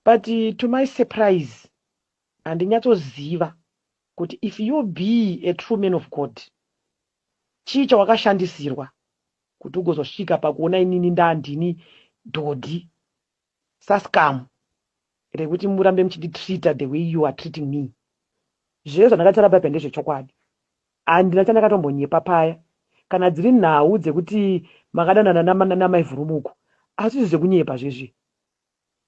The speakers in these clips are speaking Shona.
But to my surprise, handinyatsosiva kuti if you be a true man of God, chii chawakashandisirwa kuti ugozosvika pakuona inini ndandini dhodhi saskamu rekuti murambe muchinditreata the way you are treating me. Zvezvo zvandakataura paipa ndezvechokwadi. Handina chandakatombonyepa paya. Kana dziri nhau dzekuti makadanana namaivhurumuku, asi zvekunyepa zvezvi.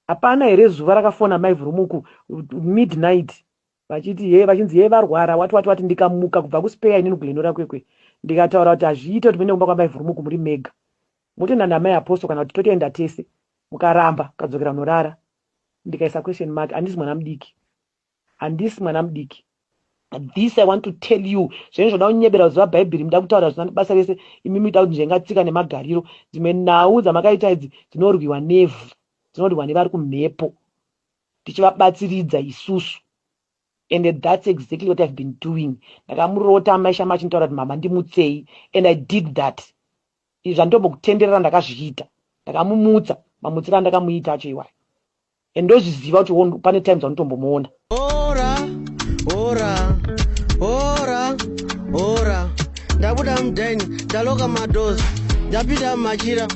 Hapana here zuva rakafona maivhurumuku midnight vachinzi ye varwara wati ndikamuka kubva kuSpeya inini kuGlenora kwekwe ndikataura kuti hazviite kuti muende kumba kwamaivhurumuku muri mega, mutoenda namai apostle kana kuti totoenda tese, mukaramba kadzokera norara. Ndikaisa question mark. Handisi mwana mudiki. This I want to tell you. Zvinhu zvoda kunyebera zuva bhaibheri muda kutaura zvina basa rese imi muita kuti njengatsika nemagariro. Dzimwe nhau dzamakaita idzi dzinorwiwa nevhu, dzinorwiwa nevari kumhepo, tichivabatsiridza isusu. And that's exactly what I've been doing. Ndakamurota maisha machintaura kuti mama ndimutsei, and I did that. Izvi zvandombokutenderera ndakazviita. Ndakamumutsa mamutsira ndakamuita acho iwayo. And ndozviziva kuti pane times vanotombomuona. Ora ndabuda mudhaini ndaloka madozi ndapinda mumachira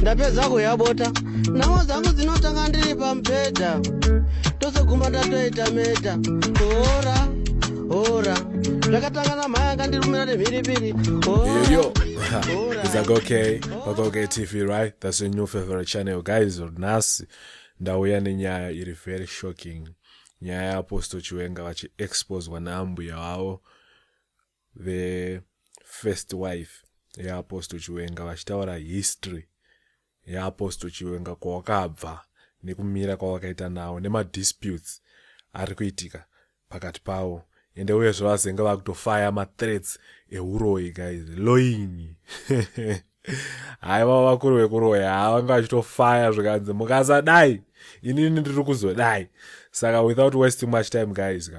ndapedza kuyabota nhau dzangu dzinotanga ndiri pamubhedha toseguma ndatoita meta. Ora zvakatanga namhai anga ndirumira nemhiripiri. Yo. Is that okay? Okay TV, right? That's your new favorite channel, guys. Nasi ndauya nenyaya iri very shocking. Nyaya ya Apostle Chiwenga vachiexposwa naambuya wavo, the first wife ya Apostle Chiwenga, vachitaura history ya Apostle Chiwenga kwawakabva nekumira kwawakaita nawo nemadisputes ari kuitika pakati pavo. Ende uyezvo vazenga vakutofaya mathreats euroi, guys, loyingi. Haiva vakuru vekuroya havanga vachitofaya zvikanzi mukasadai inini ndiri kuzodai. Saka without wasting much time, guys,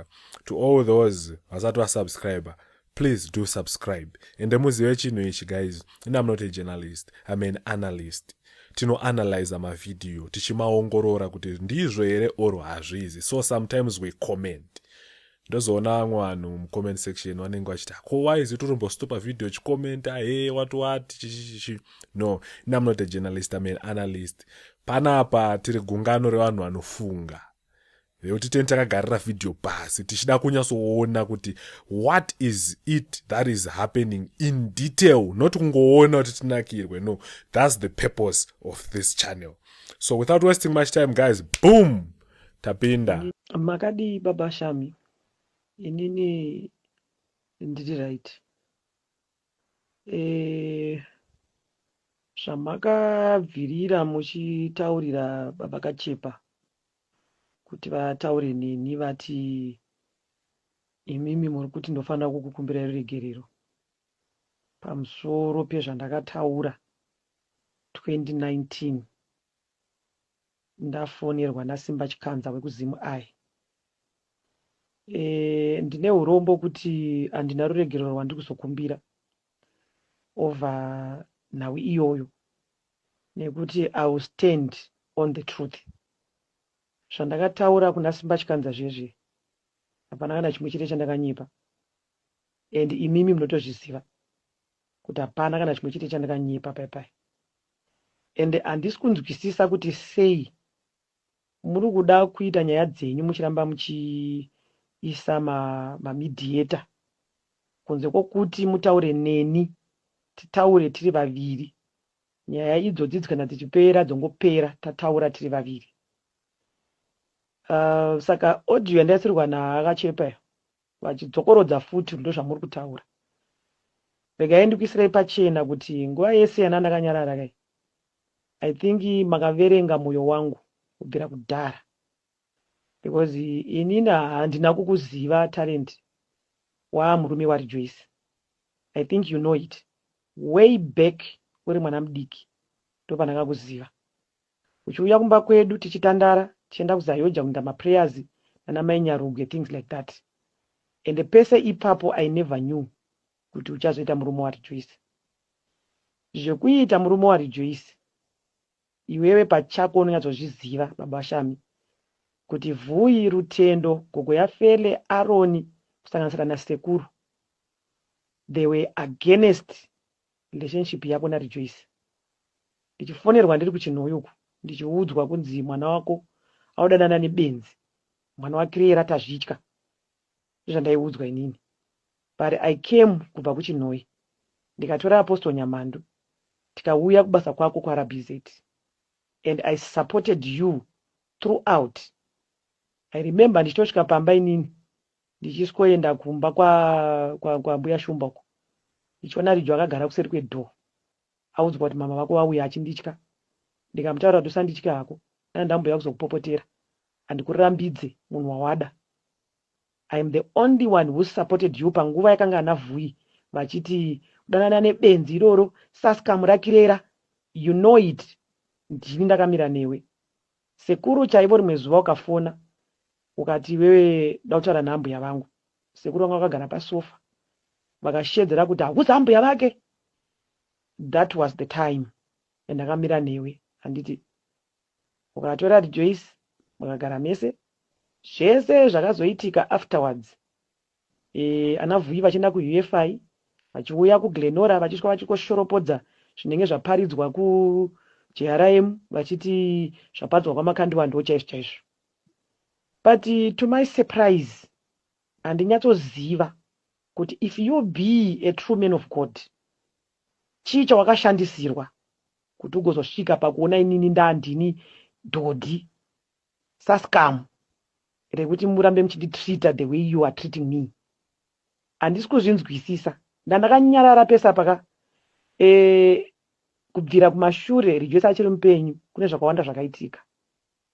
to all those vasati vasubscriber, please do subscribe. Ende muzive chinhu ichi, guys, and I'm not a journalist, I'm an analyst. Tinoanalyze mavideo tichimaongorora kuti ndizvo here or hazvizi. So sometimes we comment. Ndozoona vamwe vanhu mucomment section vanenge vachiti ko why is it utombostopa video chikomenta what chichichichi. No, I'm not a journalist, I'm an analyst. Panapa tiri gungano revanhu vanofunga vekuti teni takagarira video pasi tichida kunyatsoona kuti what is it that is happening in detail, not kungoona kuti tinakirwe. No, that's the purpose of this channel. So without wasting much time, guys, boom, tapinda. Makadi baba Shami, inini ndiri right. Zvamakabvirira muchitaurira baba Kachepa kuti vataure neni vati imimi muri kuti ndofanira kukukumbirai ruregerero pamusoro pezvandakataura 2019 ndafonerwa naSimba Chikanza wekuZimu Ai. Ndine urombo kuti handina ruregerero rwandiri kuzokumbira over nhau iyoyo, nekuti I will stand on the truth. Zvandakataura kuna Simba Chikanza zvezve hapana kana chimwe chete chandakanyipa, and imimi munotozviziva kuti hapana kana chimwe chete chandakanyipa paipai. And handisi kunzwisisa kuti sei muri kuda kuita nyaya dzenyu muchiramba muchiisa mamediator kunze kwokuti mutaure neni, titaure tiri vaviri. Nyaya idzodzi kana dzichipera dzongopera tataura tiri vaviri. Saka audio yandaisirwa naAkachepa vachidzokorodza futi ndo zvamuri kutaura. Regai ndikuisirai pachena kuti nguva yese yana ndakanyarara kai, I think makaverenga mwoyo wangu kubvira kudhara, because inini handina kukuziva talent wamurume waRejoice. I think you know it way back uri mwana mudiki ndopandakakuziva uchiuya kumba kwedu tichitandara tichienda kuZayoja kuita maprayers nanamai Nyaruge, things like that. And pese ipapo I never knew kuti uchazoita murume waRejoice. Zvekuita murume waRejoice iwewe pachako unonyatsozviziva baba Shami kuti Vui, Rutendo, gogo yaFele, Aroni kusanganisira nasekuru they were against relationship yako naRejoice. Ndichifonerwa ndiri kuChinhoyi uku ndichiudzwa kunzi mwana wako audanana nebenzi, mwana waKirera tazvitya. Ndozvandaiudzwa inini. But I came kubva kuChinhoyi ndikatora Apostle Nyamandu tikauya kubasa kwako kwaRabz and I supported you throughout. I remember ndichitosvika pamba inini ndichisikoenda kumba kwa mbuya Shumba uko ndichiona Rijo akagara kuseri kwedhoo audzwa kuti mama vako vauya achinditya. Ndikamutaura kuti usanditya hako ndambouya kuzokupopotera handikurambidze munhu wawada. I am the only one who supported you panguva yakanga ana Vui vachiti kudanana nebenzi iroro Saskam raKirera, you know it. Ndini ndakamira newe sekuru chaivo. Rimwe zuva ukafona ukati wewe dautaura nambuya vangu, sekuru vangu vakagara pasofa vakashedzera kuti hakuzi ambuya vake. That was the time and ndakamira newe handiti ukatora Rejoice mukagara mese zvese zvakazoitika afterwards. Ana Vui vachienda kuUFI vachiuya kuGlenora vachisvika vachikoshoropodza zvinenge zvaparidzwa kuJRM vachiti zvapadzwa kwamakandivando chaizvo chaizvo. But to my surprise handinyatsoziva kuti if you be a true man of God chii chawakashandisirwa kuti ugozosvika pakuona inini ndandini dhodhi Saskam rekuti murambe muchinditreata the way you are treating me. Handisi kuzvinzwisisa. Ndandakanyarara pesa paka kubvira kumashure Rejoice achiri mupenyu kune zvakawanda zvakaitika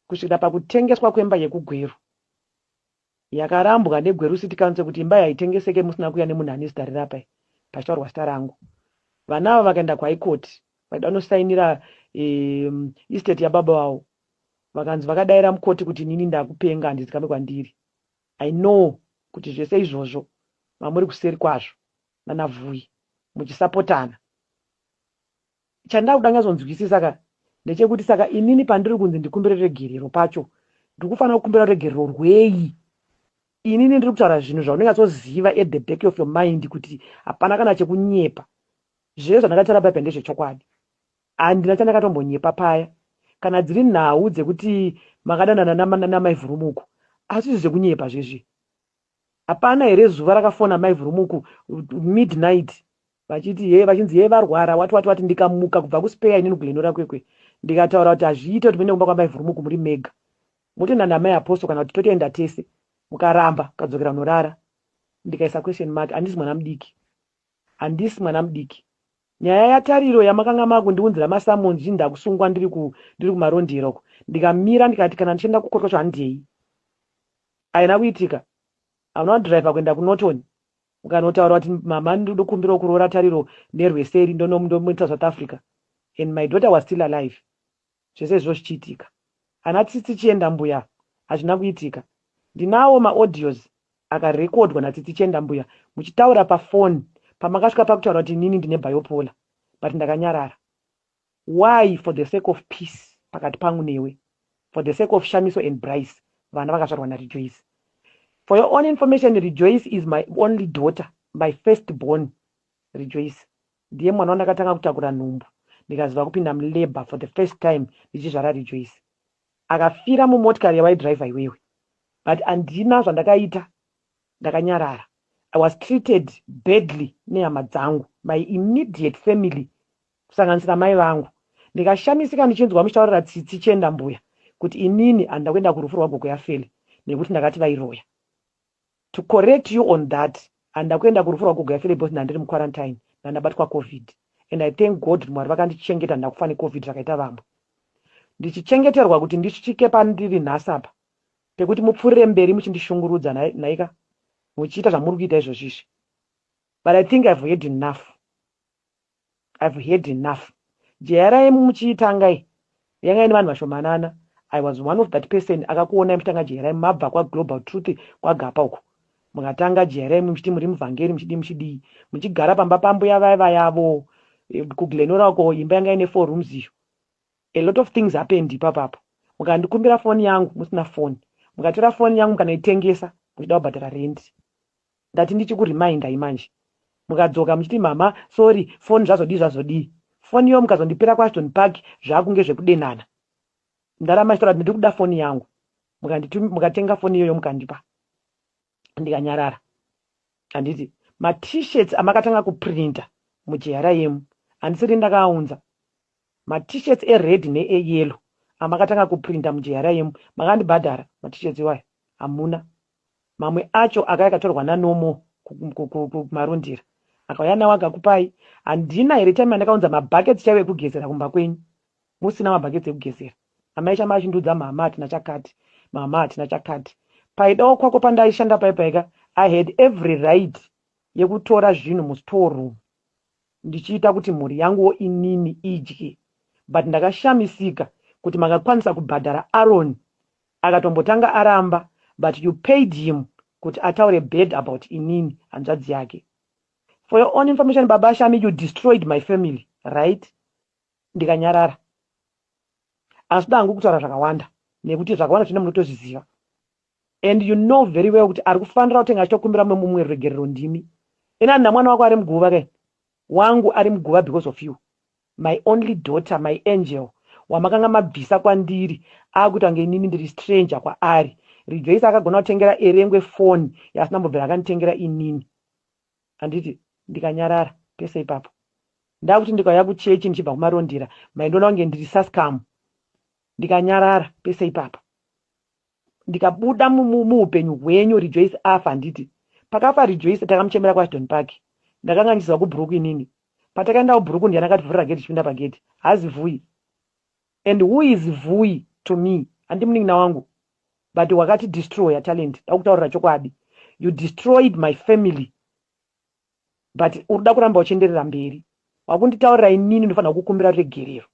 kusvikira pakutengeswa kwemba yekuGweru yakarambwa neGweru City Council kuti imba yaitengeseke musina kuya nemunhu ane zita rapa pachitaurwa zita rangu. Vana ava vakaenda kuHigh Court vaida kunosainira estate yababa wavo vakanzi vakadaira mukoti kuti nini ndakupenga handizikambe kwandiri. I know kuti zvese izvozvo mamuri kuseri kwazvo nana Vui muchisapotana. Chandaa kuda nyazonzwisisa ka ndechekuti saka inini pandiri kunzi ndikumbire regerero pacho ndikufanira kukumbira regerero rwei. Inini ndiri kutaura zvinhu zvaunongatsoziva at the back of your mind kuti hapana kana chekunyepa. Zvese zvandakataura papa ndezvechokwadi. Handina chandakatombonyepa paya. Kana dziri nhau dzekuti makadanana namaivhurumuku asi zvekunyepa zvezvi. Hapana here zuva rakafona maivhurumuku midnight vachiti vachinzi varwara wati ndikamuka kubva kuSpare inini kuGlenora kwekwe ndikataura kuti hazviite kuti muende kumba kwamaivhurumuku muri mega mutoenda namai Apostle kana kuti totoenda tese mukaramba kadzokera unorara. Ndikaisa question mark. Handisi mwana mudiki. Nyaya yatariro yamakanga makundiunzira masamonji ndakusungwa ndiri kumarondera uko ndikamira ndikati kana ndichienda kukorokotwa handei. Haina kuitika. Hauna kudhiraivha kuenda kuNorton ukanotaura kuti mama ndiri kumbira kuroora tariro nerweseri ndomuita South Africa and my daughter was still alive. Zvese izvo zvichiitika. Ana Tsitsi Chienda Mbuya hazvina kuitika. Ndinawo maaudios akarekodwa naTsitsi Chienda Mbuya muchitaura pafoni pamakasvika pakutaura kuti inini ndine biopolar but ndakanyarara. Why? For the sake of peace pakati pangu newe, for the sake of Shamiso and Bryce vana vakazvarwa naRejoice. For your own information, Rejoice is my only daughter, my firstborn. Rejoice ndiye mwana wandakatanga kutakura nhumbu ndikaziva kupinda mulabor for the first time ndichizvara Rejoice. Akafira mumotikari yawaidhiraivha iwewe but handina zvandakaita, ndakanyarara. I was treated badly nehama dzangu, my immediate family kusanganisira mai vangu. Ndikashamisika ndichinzwa muchitaurira Tsitsi Chienda Mbuya kuti inini handida kuenda kurufu rwagogo yaFele nekuti ndakati vairoya. To correct you on that, handida kuenda kurufu rwagogo yaFele because ndandiri muquarantine ndandabatwa COVID and I thank God Mwari vakandichengeta ndakufa neCOVID zvakaita vamwe. Ndichichengeterwa kuti ndisvike pandiri nhasi apa pekuti mupfuurire mberi muchindishungurudza naika muchiita zvamuri kuita izvozvizvi. But I think I've heard enough. JRM muchiitangai yanga ine vanhu vashomanana. I was one of that person akakuona mutanga JRM mabva kwaGlobal Truth kwagapa uko mukatanga JRM muchiti muri muvhangeri muchidii muchigara pamba pambuya vaiva yavo kuGlenora uko imba yanga ine 4 rooms iyo a lot of things happened ipapapo. Mukandikumbira foni yangu musina foni, mukatora foni yangu mukanoitengesa muchida kubhadhara rent. Ndati ndichikureminder imanje. Mukadzoka muchiti mama sorry foni zvazodii. Foni yo mukazondipera kwaSton Park zvakunge zvekudenana. Ndarama chitaura kuti ndiri kuda foni yangu. Mukatenga foni iyoyo mukandipa. Ndikanyarara. Handiti ma t-shirts amakatanga kuprinta muJRM handisiri ndakaunza. Ma t-shirts red neeyellow amakatanga kuprinta muJRM makandibhadhara ma t-shirts iwayo hamuna. Mamwe acho akakatorwa naNomo kumarondera akauya nawo akakupai. Handina here time andakaunza mabhaketi chaiwo ekugezera kumba kwenyu musina mabhaketi ekugezera. Amai chama achindudza mama hatina chakati, mama hatina chakati. Paidawo kwako pandaishanda paipaika I had every right yekutora zvinhu mustore room ndichiita kuti mhuri yanguwo inini idye, but ndakashamisika kuti makakwanisa kubhadhara Aaron akatombotanga aramba, but you paid him kuti ataure bad about inini hanzvadzi yake. For your own information, Baba Shami, you destroyed my family, right? Ndikanyarara. Asida hangu kutaura zvakawanda nekuti zvakawanda zvine munotozviziva. And you know very well kuti ari kufanira kutenga achitokumbira mumwe ruregerero ndimi. Ina nda mwana wako ari muguva kai? Wangu ari muguva because of you. My only daughter, my angel. Wamakanga mabvisa kwandiri akuti ange inini ndiri stranger kwaari. Rejoice akagona kutengera erengwe phone yasina mbobvera akanditengera inini. Handiti ndikanyarara pese ipapo. Ndakuti ndikauya kuchechi ndichibva kumarondera maindoona kunge ndiri saskamu. Ndikanyarara pese ipapo. Ndikabuda muupenyu hwenyu Rejoice afa. Handiti pakafa Rejoice takamuchemera kwaSton Park. Ndakanga ndichiziva kubhuruku inini. Patakaenda kubhuruku ndiye akati gate chipinda pagate. Hazi Vui. And who is Vui to me? Handimunin'ina wangu. But wakati destroy your talent. Ndakutaurira chokwadi. You destroyed my family. But urida kuramba uchenderera mberi. Wakunditaurira inini ndinofanira kukumbira ruregerero.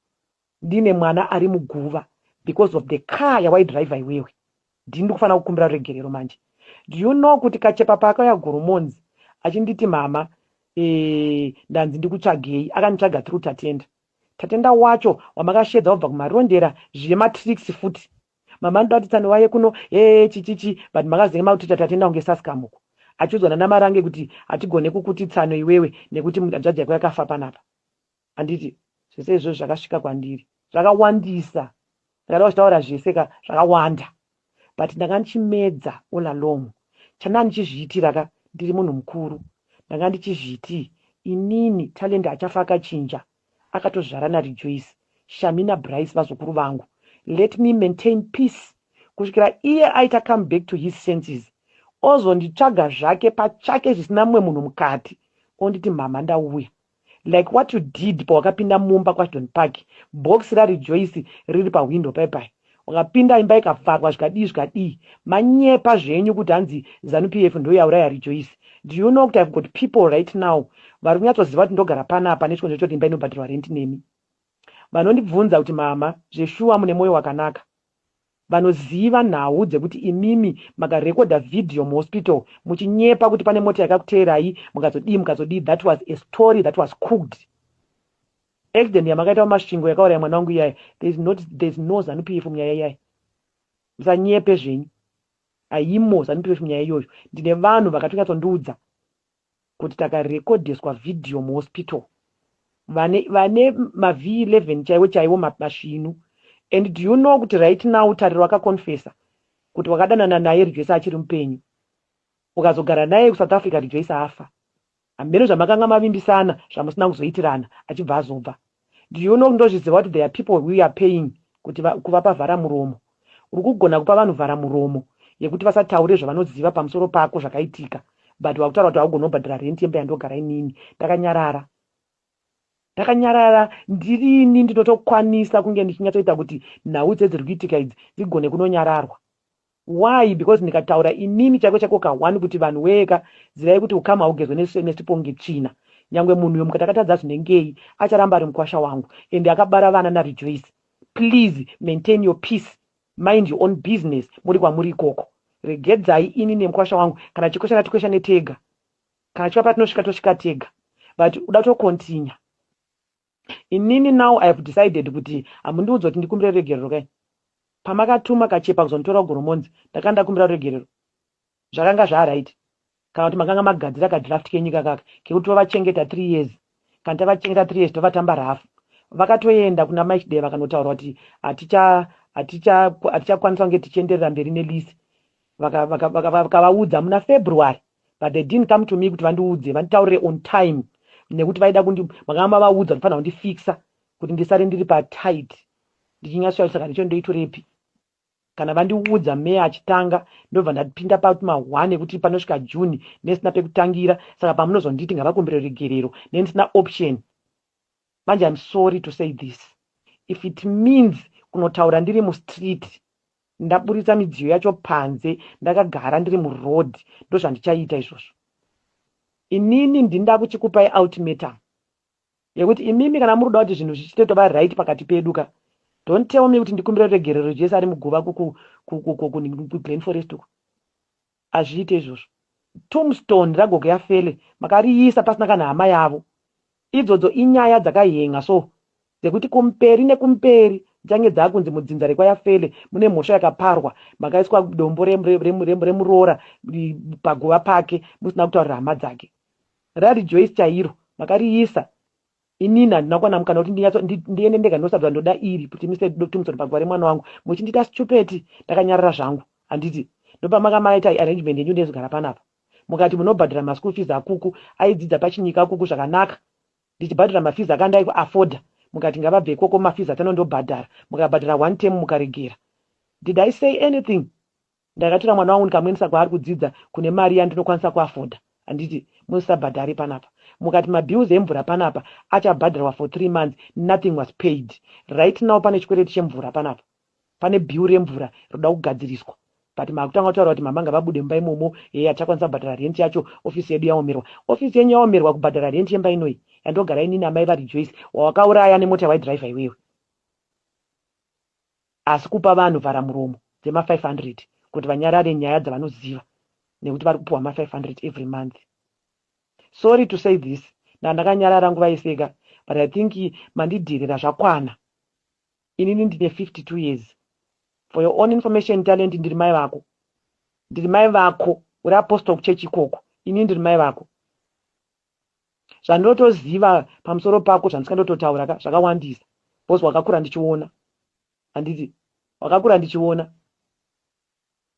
Ndine mwana ari muguva because of the car yawaidhriva iwewe. Ndini ndikufanira kukumbira ruregerero manje. Do you know kuti kachepa pakauya Gurumonzi achinditi mama ndanzi ndikutsvagei akanitsvaga through Tatenda. Tatenda wacho wamakashedza wabva kumarondera zvematricks futi. Mama ndoda kuti tsani waye kuno chichichi but makazenga kuti Tatenda unge saskamuko. Achiudzana namarange kuti atigone kukuti tsano iwewe nekuti hanzvadzi yako yakafa panapa. Handiti zvese izvozvo zvakasvika kwandiri. Zvakawandisa. Ndakada kuchitaura zvese zvakawanda. But ndakandichimedza all along. Chana ndichizviitira ndiri munhu mukuru. Ndanga ndichizviti inini talent achafa akachinja. Akatozvara naRejoice. Shamina Bryce vazukuru vangu. Let me maintain peace. Kusvikira iye aita come back to his senses. Ozonditsvaga zvake pachake zvisina mumwe munhu mukati. Onditi mama ndauya. Like what you did pawakapinda mumba kwaSton Park. Box raRejoice riri pawindow paipai. Wakapinda imba ikavharwa zvikadii. Manyepa zvenyu kuti hanzi ZANU-PF ndo yauraya Rejoice. Do you know that I've got people right now vari kunyatsoziva kuti ndogara panapa nechikondo choti imba inobhadharwa rent nemi. Vanondibvunza kuti mama zveshuwa mune mwoyo wakanaka. Vanoziva nhau dzekuti imimi makarekodha video muhospital muchinyepa kuti pane mota yakakuteerai mukazodii. That was a story that was cooked. Accident yamakaita mumasvingo yakauraya mwana wangu iyaya. There's no ZANU-PF munyaya iyaya. Musanyepe zvenyu. Haimo ZANU-PF munyaya iyoyo. Ndine vanhu vakatonyatsondiudza kuti takarekodheswa video muhospital. Vane maV11 chaiwo masvinu. And do you know kuti right now Tariro wakakonfesa kuti wakadanana naye Rejoice achiri mupenyu. Ukazogara naye kuSouth Africa Rejoice afa. Hamene zvamakanga mavimbisana zvamusina kuzoitirana achibva azobva. Do you know ndozviziva kuti there are people we are paying kuti kuvapa vhara muromo. Uri kugona kupa vanhu vhara muromo yekuti vasataure zvavanoziva pamusoro pako zvakaitika. But wakutaura kuti haugona kubhadhara rent yemba yandogara inini. Ndakanyarara ndirini ndinotokwanisa kunge ndichinyatsoita kuti nhau dziri kuitika idzi dzigone kunonyararwa. Why? Because ndikataura inini chako ka1 kuti vanhu weka zirai kuti ukama ugezwe nesiponge tsvina. Nyangwe munhu uyo mukatakatadza zvinengei acharamba ari mukwasha wangu. Ende akabara vana naRejoice. Please maintain your peace. Mind your own business. Muri kwamuri ikoko. Regedzai ini nemukwasha wangu. Kana chikwesha natikwesha netega. Kana chipa patinosvika tosvika tega. But uda to continue. Inini now I have decided kuti amundiudza kuti ndikumbire regerero kai. Pamakatuma kachepa kuzonditora kuGoromonzi, ndakanda ndakumbira regerero. Zvakanga zvaraiti. Kana kuti makanga magadzira kadraft kenyika kaka kekuti tovachengeta 3 years. Kana tavachengeta 3 years tovatamba rafu. Vakatoenda kuna Mike Day vakanotaura kuti atichakwanisa kunge tichienderera mberi nelisi. Vakavaudza muna February, but they didn't come to me kuti vandiudze vanditaurire on time nekuti vaida makanga mavaudza ndifanira kundifixa kuti ndisare ndiri patight ndichinyaswa saka ndicho ndoitorepi. Kana vandiudza meya achitanga ndobva ndapinda patuma 1 ekuti panosvika June nesina pekutangira, saka pamunozonditi ngavakumbire regerero nesina option. Manje I'm sorry to say this. If it means kunotaura ndiri mustreet, ndaburitsa midziyo yacho panze, ndakagara ndiri muroad, ndozvandichaita izvozvo. Inini ndinda kuchikupai ultimatum yekuti imimi kana muruda kuti zvinhu zvichite tova right pakati peduka, don't tell me kuti ndikumbire regerero Jesu ari muguva kuGlen Forest uko. Azviite izvozvo. Tombstone ragogo yafele makariisa pasina kana hama yavo. Idzodzo inyaya dzakahenga so dzekuti kumberi nekumberi dzange dzakunzi mudzinza rekwayafele mune mhosva yakaparwa, makaiswa dombo remuroora paguva pake musina kutaurira hama dzake. Rari Joyce chairo makariisa. Inini handina kuwana mukana kuti ndiende ndega ndosabva ndoda iri kuti mise Tombstone paguva remwana wangu muchindita stupid. Ndakanyarara zvangu handiti ndopamakaita arrangement yenyu ndezigara panapa. Mukati munobhadhara maschool fees akuku aidzidza pachinyika akuku zvakanaka, ndichibhadhara mafees akandai kuafforda. Mukati ngavabve ikoko mafees atandobhadhara, mukabhadhara 1 term mukaregera. Did I say anything? Ndakatora mwana wangu ndikamwenisa kwaari kudzidza kune mari yandinokwanisa kuafforda. Handiti musabhadhari panapa. Mukati mabills emvura panapa achabhadharwa for 3 months, nothing was paid. Right now pane chikwereti chemvura panapa, pane bill remvura roda kugadziriswa, but makutanga kutaura kuti mama ngavabude mumba imomo achakwanisa kubhadhara rent yacho. Ofisi yedu yaomerwa. Ofisi yenyu yaomerwa kubhadhara rent yemba inoi yandogara inini amai vari Joyce wawakauraya nemota waidhiraivha iwewe. Asi kupa vanhu vhara muromo dzema 500 kuti vanyarare nyaya dzavanoziva nekuti vari kupuwa ma 500 every month. Sorry to say this, ndakanyarara nguva iseka, but I think mandidhirira zvakwana. Inini ndine 52 years. For your own information, talent ndiri mai vako. Ndiri mai vako uri apostle kuchechi ikoko. Inini ndiri mai vako. Zvandinotoziva pamusoro pako zvandisingandototaura zvakawandisa. Bosi wakakura ndichiona. Handiti wakakura ndichiona.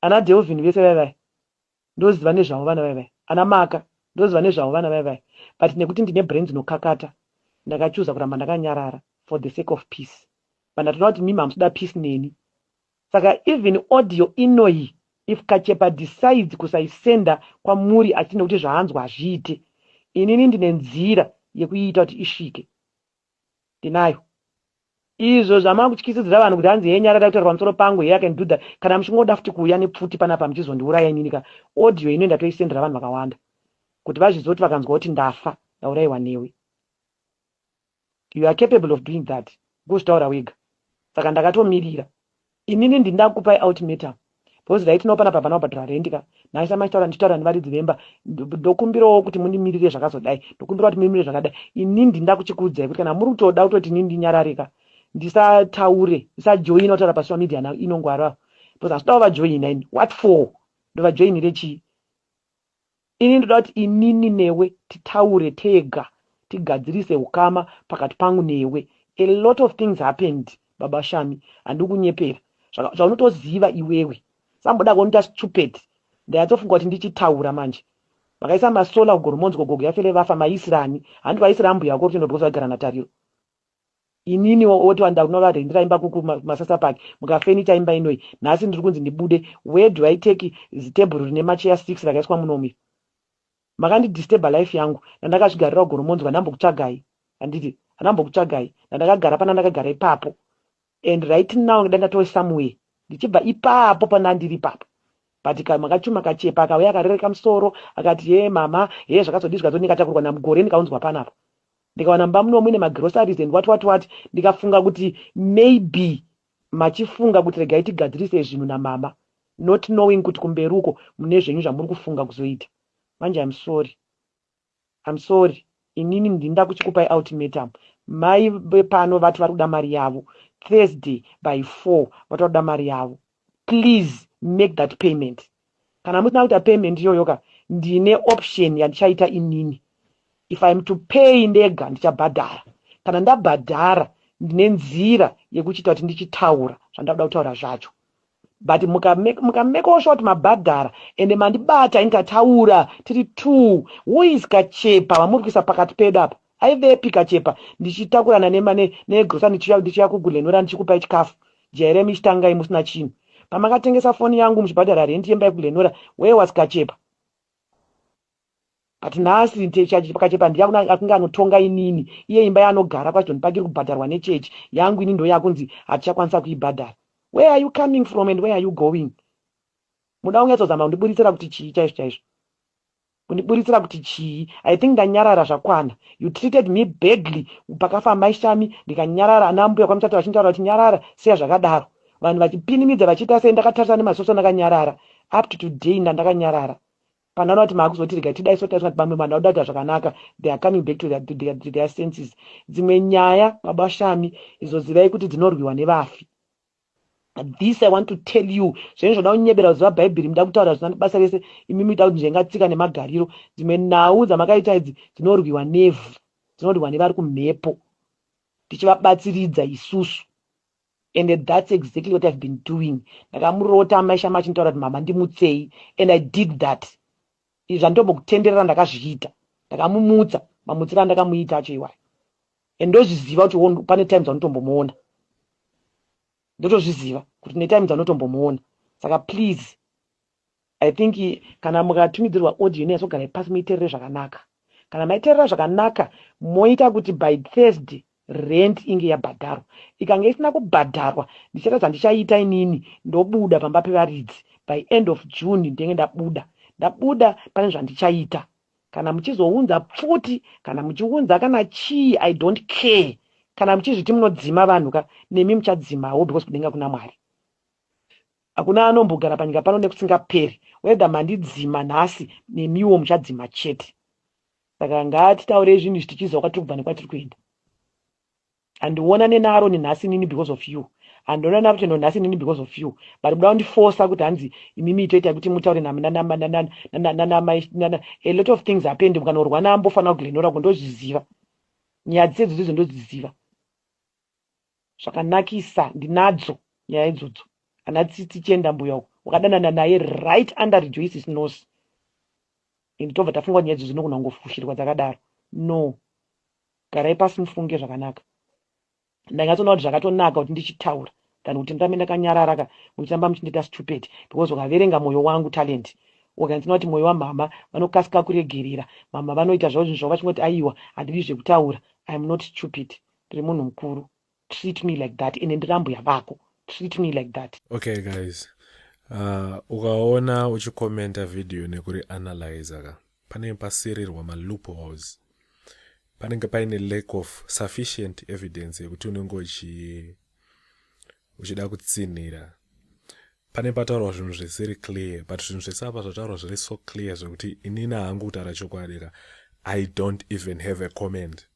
Ana Delvin vese vai ndoziva nezvavo vana vai. Ana Maka ndoziva nezvavo vana vai. But nekuti ndine brains nokakata, ndakachuza kuramba ndakanyarara for the sake of peace. Vandatoona kuti mimi hamusoda peace neni. Saka even audio inoi, if Kachepa decides kusaisenda kwamuri achine kuti zvaanzwa azviite, inini ndine nzira yekuiita kuti isvike. Ndinayo. Izvo zvamakutyisidzira vanhu kuti hanzi yenyarara kutaura pamusoro pangu here I can do that. Kana muchingoda futi kuuya nepfuti panapa muchizondiuraya inini ka audio inoenda toisendera vanhu vakawanda kuti vazvizoti vakanzwa kuti ndafa ndaurayiwa newe. You are capable of doing that. Kuzvitaura wega. Saka ndakatomirira. Inini ndindakupai ultimatum. Because right now panapa panobhadhara rent ka. Naisa machitaura nditaura nevaridzi vemba. Ndokumbirawo kuti mundimirire zvakazodai. Ndokumbirawo kuti mumirire zvakadai. Inini ndindakuchikudzai kuti kana muri kutoda kutoti inini ndinyararika, ndisataure, ndisajoina kutaura pasocial media na inongwara. Because asitoda vajoina ini. What for? Ndovajoinire chii? Inini ndoda kuti inini newe titaure tega, tigadzirise ukama pakati pangu newe. A lot of things happened, Baba Shami, handikunyepera. Zvaunotoziva iwewe. Samboda kuonita stupid. Ndayatofunga kuti ndichitaura manje. Vakaisa masola kuGoromonzi gogogo yafele vafa maisirani. Handi vaisira mbuya yako kuti ndobvosa kugara natariro. Inini woti wandakunova rendera imba kuku Masasa Park. Mukafenita imba inoi. Nhasi ndiri kunzi ndibude. Where do I take zitebhuru rine macheya 6 rakaiswa munomi? Makandidisturba life yangu. Ndakazvigarira kuGoromonzi ndambokutsvagai. Handiti ndambokutsvagai. Ndakagara pana ndakagara ipapo. And right now ndangatoi somewhere. Ndichibva ipapo pana ndiri ipapo. But makachuma Kachepa akauya akarereka musoro akati mama zvakazodii zvikatonikatakurwa namugore ndikaunzwa panapa. Ndikawana mba muno muine magroceries and what ndikafunga kuti maybe machifunga kuti regai tigadzirise zvinhu namama, not knowing kuti kumberuko mune zvenyu zvamuri kufunga kuzoita. Manje I'm sorry. Inini ndinda kuchikupai ultimatum. mai vepano vati vari kuda mari yavo Thursday by 4 vari kuda mari yavo. Please make that payment. Kana musina kuita payment iyoyoka ndine option yandichaita inini. If I'm to pay ndega ndichabhadhara. Kana ndabhadhara ndine nzira yekuchita kuti ndichitaura zvandakuda kutaura zvacho. But mukameka sure kuti mabhadhara ende mandibata ndikataura tiri 2 who is Kachepa vamuri kuisa pakati pedu apa. Aivepi Kachepa ndichitakurana negrosa ndichiya kuGulenora ndichikupai chikafu. Jeremy chitangai musina chinhu. Pamakatengesa foni yangu muchibhadhara renti yemba yeGulenora, where was Kachepa? But nhasi Kachepa ndiye akunge anotonga inini. Iye imba yanogara kwazondipakiri kubhadharwa nechechi yangu ini ndo yakunzi hatichakwanisa kuibhadhara. Where are you coming from and where are you going? Muda ungatsozama kundiburitsira kuti chii chaizvo. Kundiburitsira kuti chii. I think ndanyarara zvakwana. You treated me badly. Pakafamba ishami ndikanyarara anambuya kwamuchato vachintaura kuti nyarara seya zvakadaro. Vanhu vachipinimidza vachiita sei ndakatarisa nemasoso ndakanyarara. Up to today ndakanyarara. Panano kuti makuzotirega tidai sotariswa kuti vamwe vanhu vakuda zvakanaka. They are coming back to their senses. Dzimwe nyaya mabashami izozivai kuti dzinorwiwa nevafi. This I want to tell you. Zvenizvo zvoda kunyebera kuziva bhaibheri muda kutaura zvina basa rese imi muita kuti njengatsika nemagariro. Dzimwe nhau dzamakaita idzi dzinorwiwa nevhu. Dzinorwiwa nevari kumhepo. Tichivabatsiridza isusu. And that's exactly what I've been doing. Ndakamurota maisha machintaura kuti mama ndimutsei. And I did that. Izvi zvandombokutenderera ndakazviita. Ndakamumutsa. Mamutsira ndakamuita acho iwayo. And ndozviziva kuti pane time dzanotombomuona. Ndotozviziva kuti netime dzanotombomuona. Saka please, I think kana mukatumidzirwa audio inyatsogara pasi muiterere zvakanaka. Kana maiterera zvakanaka moita kuti by Thursday rent inge yabhadharwa. Ikange isina kubhadharwa ndichaita ndichaita inini ndobuda pamba pevaridzi. By end of June ndenge ndabuda pane zvandichaita. Kana muchizounza pfuti kana muchiunza kana chii I don't care. Kana muchizviti munodzima vanhu nemi muchadzimawo because kudenga kuna Mwari. Hakuna anombogara panyika pano nekusingaperi. Whether mandidzima nhasi nemiwo muchadzima chete. Saka ngatitaure zvinhu tichiziva kwatiri kubva nekwatiri kuenda. Andiona nenaro nenhasi nini because of you. Andiona nakuti nhasi nini because of you. But muda kundiforsa kuti hanzi imimi toita kuti mutaure a lot of things happened. Mukanorwa nambofanira kuGulenora kundozviziva. Nyaya dzedzo ndodziziva. Zvakanakisa ndinadzo nyaya idzodzo. Ana tsitsi chenda mbuya uko wakadanana naye right under Rejoice's nose. Nditobva tafunga nyaya idzodzo dzinogona kungofushirwa dzakadaro. No. Garai pasi mufunge zvakanaka. Ndangatsoona kuti zvakatonaka kuti ndichitaura than kuti ndambe ndakanyarara muchitamba muchindiita stupid because ukaverenga mwoyo wangu talent. Ukanzina kuti mwoyo wamama vanokasika kuregerera. Mama vanoita zvavo zvinhu zvavo vachingoti aiwa handidi zvekutaura. I am not stupid. Ndiri munhu mukuru. Treat me like that. Ine ndirambuya vako. Treat me like that. Okay guys, ukaona uchikomenta video nekuri analyze ka panenge pasirirwa loopholes, panenge paine lack of sufficient evidence yekuti unenge uchida kutsinira. Pane pataurwa zvinhu zvisiri clear, but zvinhu zvese apa zvataurwa zviri so clear zvekuti inini hangu kutaura chokwadi ka I don't even have a comment.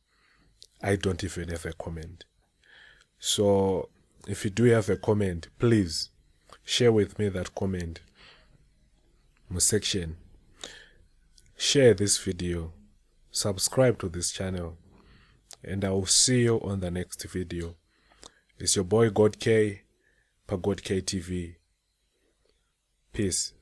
So if you do have a comment, please share with me that comment section. Share this video, subscribe to this channel, and I will see you on the next video. It's your boy God K, per God K TV. Peace.